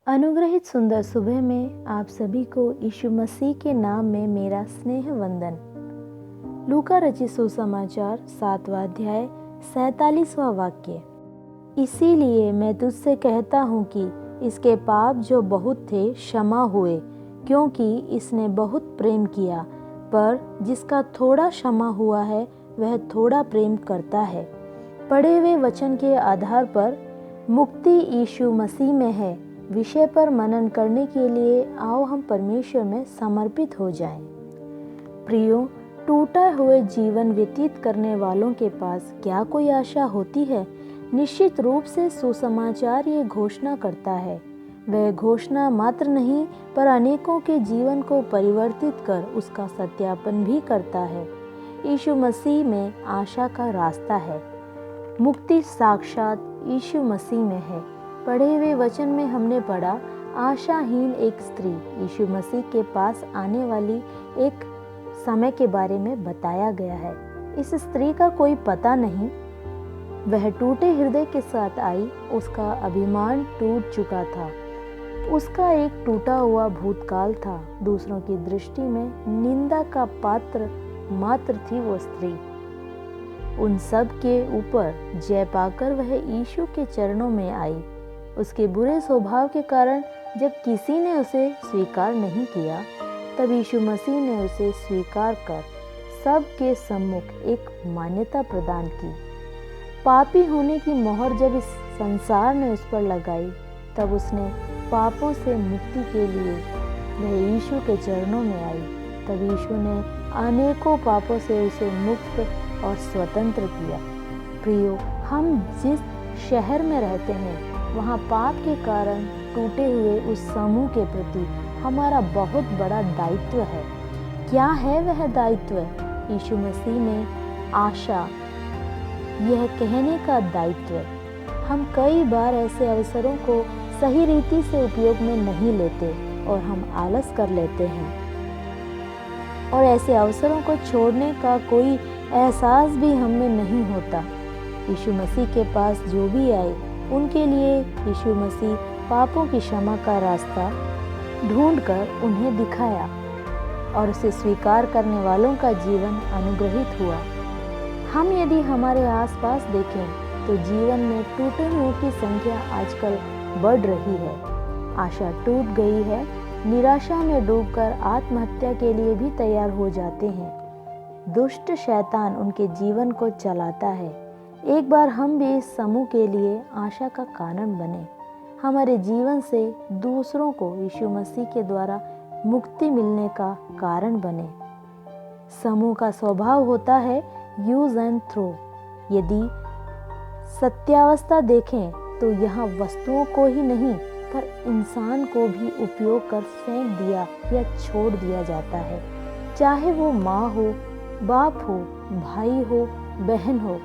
अनुग्रहित सुंदर सुबह में आप सभी को यीशु मसीह के नाम में मेरा स्नेह वंदन। लूका रचित सुसमाचार 7वां अध्याय 47वां वाक्य। इसीलिए मैं तुझसे कहता हूँ कि इसके पाप जो बहुत थे क्षमा हुए, क्योंकि इसने बहुत प्रेम किया। पर जिसका थोड़ा क्षमा हुआ है वह थोड़ा प्रेम करता है। पढ़े हुए वचन के आधार पर मुक्ति यीशु मसीह में है विषय पर मनन करने के लिए आओ हम परमेश्वर में समर्पित हो जाएं। प्रियो, टूटा हुए जीवन व्यतीत करने वालों के पास क्या कोई आशा होती है? निश्चित रूप से सुसमाचार ये घोषणा करता है। वह घोषणा मात्र नहीं पर अनेकों के जीवन को परिवर्तित कर उसका सत्यापन भी करता है। यीशु मसीह में आशा का रास्ता है। मुक्ति साक्षात यीशु मसीह में है। पढ़े हुए वचन में हमने पढ़ा, आशाहीन एक स्त्री यीशु मसीह के पास आने वाली एक समय के बारे में बताया गया है। इस स्त्री का कोई पता नहीं, वह टूटे हृदय के साथ आई। उसका अभिमान टूट चुका था। उसका एक टूटा हुआ भूतकाल था। दूसरों की दृष्टि में निंदा का पात्र मात्र थी वो स्त्री। उन सब के ऊपर जय पाकर वह यीशु के चरणों में आई। उसके बुरे स्वभाव के कारण जब किसी ने उसे स्वीकार नहीं किया, तब यीशु मसीह ने उसे स्वीकार कर सबके सम्मुख एक मान्यता प्रदान की। पापी होने की मोहर जब इस संसार ने उस पर लगाई, तब उसने पापों से मुक्ति के लिए वह यीशु के चरणों में आई। तब यीशु ने अनेकों पापों से उसे मुक्त और स्वतंत्र किया। प्रियो, हम जिस शहर में रहते हैं वहाँ पाप के कारण टूटे हुए उस समूह के प्रति हमारा बहुत बड़ा दायित्व है। क्या है वह दायित्व? यीशु मसीह में आशा, यह कहने का दायित्व। हम कई बार ऐसे अवसरों को सही रीति से उपयोग में नहीं लेते और हम आलस कर लेते हैं और ऐसे अवसरों को छोड़ने का कोई एहसास भी हमें नहीं होता। यीशु मसीह के पास जो भी आए उनके लिए यीशु मसीह पापों की क्षमा का रास्ता ढूंढकर उन्हें दिखाया और उसे स्वीकार करने वालों का जीवन अनुग्रहित हुआ। हम यदि हमारे आसपास देखें तो जीवन में टूटे हुए की संख्या आजकल बढ़ रही है। आशा टूट गई है। निराशा में डूबकर आत्महत्या के लिए भी तैयार हो जाते हैं। दुष्ट शैतान उनके जीवन को चलाता है। एक बार हम भी इस समूह के लिए आशा का कारण बने। हमारे जीवन से दूसरों को यीशु मसीह के द्वारा मुक्ति मिलने का कारण बने। समूह का स्वभाव होता है यूज एंड थ्रो। यदि सत्यावस्था देखें तो यहाँ वस्तुओं को ही नहीं पर इंसान को भी उपयोग कर फेंक दिया या छोड़ दिया जाता है। चाहे वो माँ हो, बाप हो, भाई हो, बहन हो,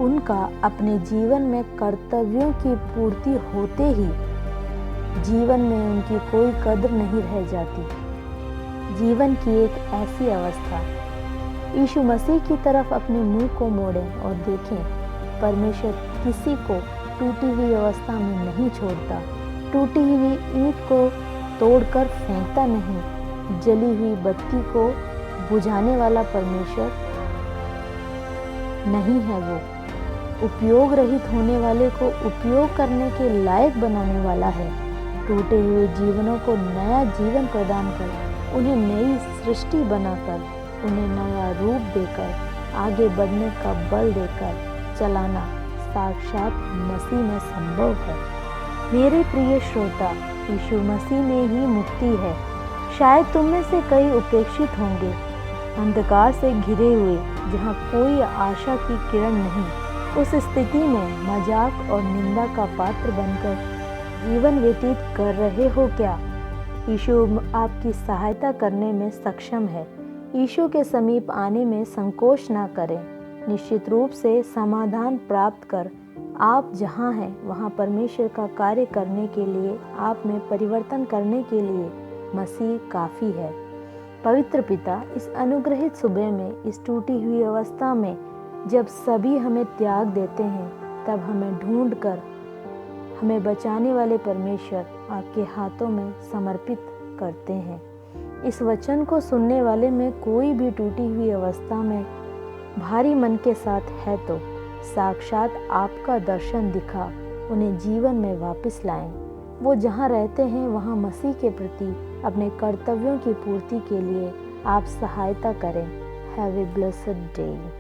उनका अपने जीवन में कर्तव्यों की पूर्ति होते ही जीवन में उनकी कोई कद्र नहीं रह जाती। जीवन की एक ऐसी अवस्था, यीशु मसीह की तरफ अपने मुंह को मोड़ें और देखें। परमेश्वर किसी को टूटी हुई अवस्था में नहीं छोड़ता। टूटी हुई ईंट को तोड़कर फेंकता नहीं। जली हुई बत्ती को बुझाने वाला परमेश्वर नहीं है। वो उपयोग रहित होने वाले को उपयोग करने के लायक बनाने वाला है। टूटे हुए जीवनों को नया जीवन प्रदान कर, उन्हें नई सृष्टि बनाकर, उन्हें नया रूप देकर, आगे बढ़ने का बल देकर चलाना साक्षात मसीह में संभव है। मेरे प्रिय श्रोता, यीशु मसीह में ही मुक्ति है। शायद तुम में से कई उपेक्षित होंगे, अंधकार से घिरे हुए, जहाँ कोई आशा की किरण नहीं। उस स्थिति में मजाक और निंदा का पात्र बनकर जीवन व्यतीत कर रहे हो क्या? यीशु आपकी सहायता करने में सक्षम है। यीशु के समीप आने में संकोच ना करें। निश्चित रूप से समाधान प्राप्त कर आप जहाँ हैं वहाँ परमेश्वर का कार्य करने के लिए, आप में परिवर्तन करने के लिए मसीह काफ़ी है। पवित्र पिता, इस अनुग्रहित सुबह में, इस टूटी हुई अवस्था में जब सभी हमें त्याग देते हैं, तब हमें ढूंढकर हमें बचाने वाले परमेश्वर आपके हाथों में समर्पित करते हैं। इस वचन को सुनने वाले में कोई भी टूटी हुई अवस्था में भारी मन के साथ है तो साक्षात आपका दर्शन दिखा उन्हें जीवन में वापस लाएं। वो जहाँ रहते हैं वहाँ मसीह के प्रति अपने कर्तव्यों की पूर्ति के लिए आप सहायता करें। Have a blessed day.